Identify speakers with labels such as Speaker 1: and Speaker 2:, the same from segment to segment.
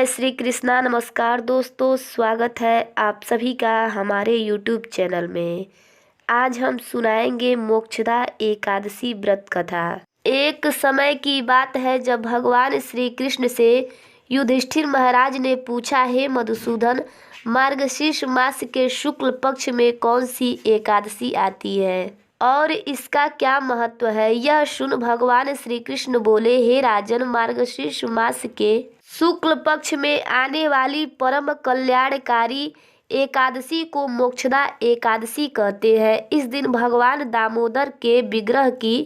Speaker 1: जय श्री कृष्णा। नमस्कार दोस्तों, स्वागत है आप सभी का हमारे YouTube चैनल में। आज हम सुनाएंगे मोक्षदा एकादशी व्रत कथा। एक समय की बात है जब भगवान श्री कृष्ण से युधिष्ठिर महाराज ने पूछा, हे मधुसूदन, मार्गशीर्ष मास के शुक्ल पक्ष में कौन सी एकादशी आती है और इसका क्या महत्व है? यह सुन भगवान श्री कृष्ण बोले, हे राजन, मार्गशीर्ष मास के शुक्ल पक्ष में आने वाली परम कल्याणकारी एकादशी को मोक्षदा एकादशी कहते हैं। इस दिन भगवान दामोदर के विग्रह की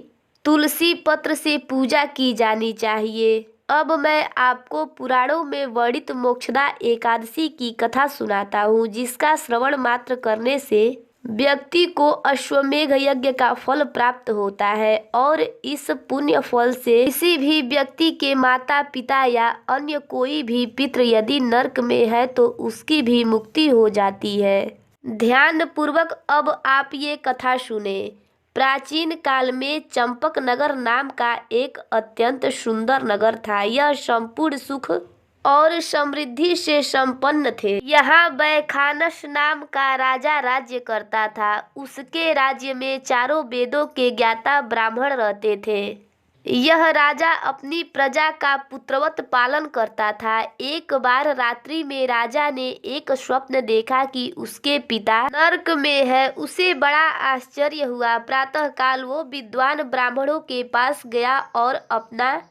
Speaker 1: तुलसी पत्र से पूजा की जानी चाहिए। अब मैं आपको पुराणों में वर्णित मोक्षदा एकादशी की कथा सुनाता हूँ, जिसका श्रवण मात्र करने से व्यक्ति को अश्वमेघ यज्ञ का फल प्राप्त होता है और इस पुण्य फल से किसी भी व्यक्ति के माता पिता या अन्य कोई भी पितृ यदि नरक में है तो उसकी भी मुक्ति हो जाती है। ध्यान पूर्वक अब आप ये कथा सुने। प्राचीन काल में चंपक नगर नाम का एक अत्यंत सुंदर नगर था। यह संपूर्ण सुख और समृद्धि से संपन्न थे। यहाँ बैखानस नाम का राजा राज्य करता था। उसके राज्य में चारों वेदों के ज्ञाता ब्राह्मण रहते थे। यह राजा अपनी प्रजा का पुत्रवत पालन करता था। एक बार रात्रि में राजा ने एक स्वप्न देखा कि उसके पिता नरक में है। उसे बड़ा आश्चर्य हुआ। प्रातःकाल वो विद्वान ब्राह्मणों के पास गया और अपना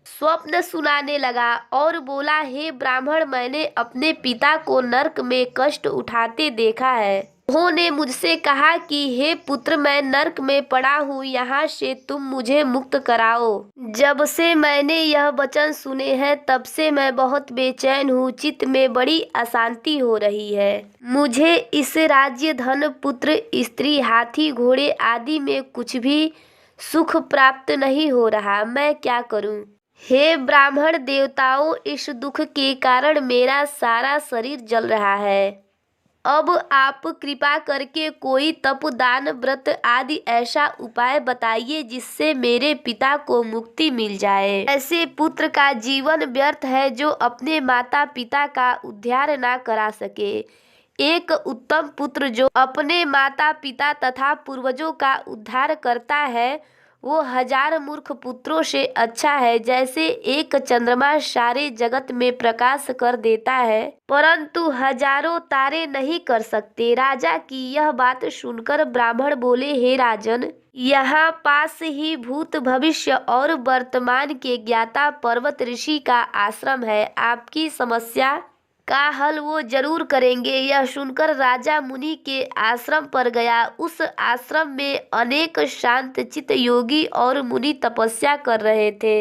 Speaker 1: स्वप्न सुनाने लगा और बोला, हे ब्राह्मण, मैंने अपने पिता को नरक में कष्ट उठाते देखा है। उन्होंने मुझसे कहा कि हे पुत्र, मैं नरक में पड़ा हूँ, यहाँ से तुम मुझे मुक्त कराओ। जब से मैंने यह वचन सुने हैं तब से मैं बहुत बेचैन हूँ। चित्त में बड़ी अशांति हो रही है। मुझे इस राज्य, धन, पुत्र, स्त्री, हाथी, घोड़े आदि में कुछ भी सुख प्राप्त नहीं हो रहा। मैं क्या करूँ? हे ब्राह्मण देवताओं, इस दुख के कारण मेरा सारा शरीर जल रहा है। अब आप कृपा करके कोई तप, दान, व्रत आदि ऐसा उपाय बताइए जिससे मेरे पिता को मुक्ति मिल जाए। ऐसे पुत्र का जीवन व्यर्थ है जो अपने माता पिता का उद्धार ना करा सके। एक उत्तम पुत्र जो अपने माता पिता तथा पूर्वजों का उद्धार करता है वो 1000 मूर्ख पुत्रों से अच्छा है। जैसे एक चंद्रमा सारे जगत में प्रकाश कर देता है परंतु हजारों तारे नहीं कर सकते। राजा की यह बात सुनकर ब्राह्मण बोले, हे राजन, यहाँ पास ही भूत, भविष्य और वर्तमान के ज्ञाता पर्वत ऋषि का आश्रम है। आपकी समस्या का हल वो जरूर करेंगे। यह सुनकर राजा मुनि के आश्रम पर गया। उस आश्रम में अनेक शांत चित्त योगी और मुनि तपस्या कर रहे थे।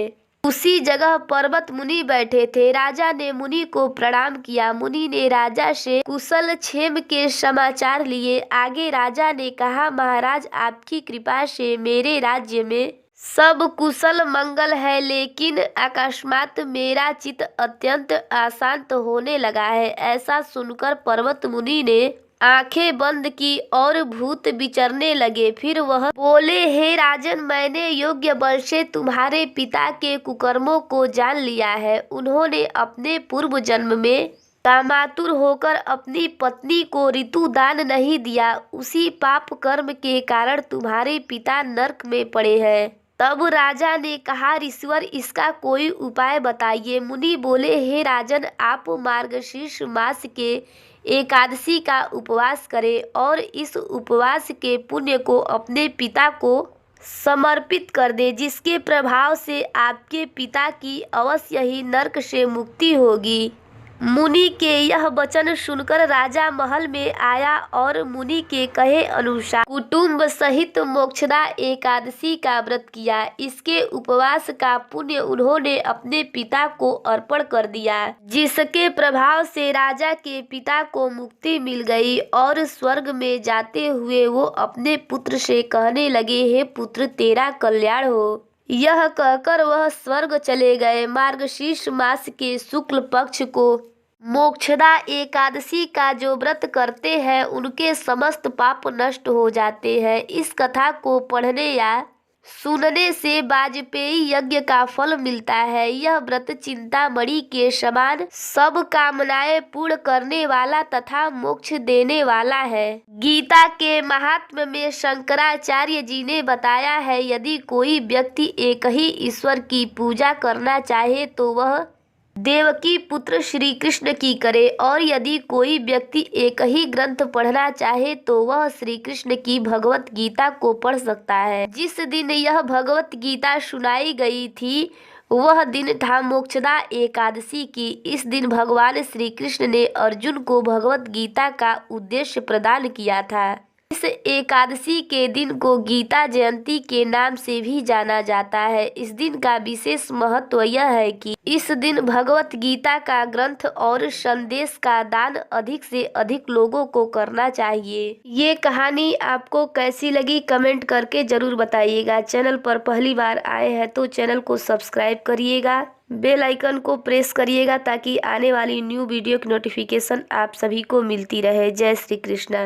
Speaker 1: उसी जगह पर्वत मुनि बैठे थे। राजा ने मुनि को प्रणाम किया। मुनि ने राजा से कुशल क्षेम के समाचार लिए। आगे राजा ने कहा, महाराज, आपकी कृपा से मेरे राज्य में सब कुशल मंगल है, लेकिन अकस्मात मेरा चित्त अत्यंत अशांत होने लगा है। ऐसा सुनकर पर्वत मुनि ने आंखें बंद की और भूत विचरने लगे। फिर वह बोले, हे राजन, मैंने योग्य बल से तुम्हारे पिता के कुकर्मों को जान लिया है। उन्होंने अपने पूर्व जन्म में कामातुर होकर अपनी पत्नी को ऋतु दान नहीं दिया। उसी पाप कर्म के कारण तुम्हारे पिता नरक में पड़े हैं। तब राजा ने कहा, ऋषिवर, इसका कोई उपाय बताइए। मुनि बोले, हे राजन, आप मार्गशीर्ष मास के एकादशी का उपवास करें और इस उपवास के पुण्य को अपने पिता को समर्पित कर दे, जिसके प्रभाव से आपके पिता की अवश्य ही नरक से मुक्ति होगी। मुनि के यह वचन सुनकर राजा महल में आया और मुनि के कहे अनुसार कुटुंब सहित मोक्षदा एकादशी का व्रत किया। इसके उपवास का पुण्य उन्होंने अपने पिता को अर्पण कर दिया, जिसके प्रभाव से राजा के पिता को मुक्ति मिल गई और स्वर्ग में जाते हुए वो अपने पुत्र से कहने लगे, हे पुत्र, तेरा कल्याण हो। यह कहकर वह स्वर्ग चले गए। मार्गशीर्ष मास के शुक्ल पक्ष को मोक्षदा एकादशी का जो व्रत करते हैं उनके समस्त पाप नष्ट हो जाते हैं। इस कथा को पढ़ने या सुनने से वाजपेयी यज्ञ का फल मिलता है। यह व्रत चिंतामणि के समान सब कामनाएं पूर्ण करने वाला तथा मोक्ष देने वाला है। गीता के महात्म्य में शंकराचार्य जी ने बताया है, यदि कोई व्यक्ति एक ही ईश्वर की पूजा करना चाहे तो वह देवकी पुत्र श्री कृष्ण की करे, और यदि कोई व्यक्ति एक ही ग्रंथ पढ़ना चाहे तो वह श्री कृष्ण की भगवत गीता को पढ़ सकता है। जिस दिन यह भगवत गीता सुनाई गई थी वह दिन था मोक्षदा एकादशी की। इस दिन भगवान श्री कृष्ण ने अर्जुन को भगवत गीता का उद्देश्य प्रदान किया था। इस एकादशी के दिन को गीता जयंती के नाम से भी जाना जाता है। इस दिन का विशेष महत्व यह है कि इस दिन भगवत गीता का ग्रंथ और संदेश का दान अधिक से अधिक लोगों को करना चाहिए। ये कहानी आपको कैसी लगी कमेंट करके जरूर बताइएगा। चैनल पर पहली बार आए हैं तो चैनल को सब्सक्राइब करिएगा, बेल आइकन को प्रेस करिएगा ताकि आने वाली न्यू वीडियो की नोटिफिकेशन आप सभी को मिलती रहे। जय श्री कृष्ण।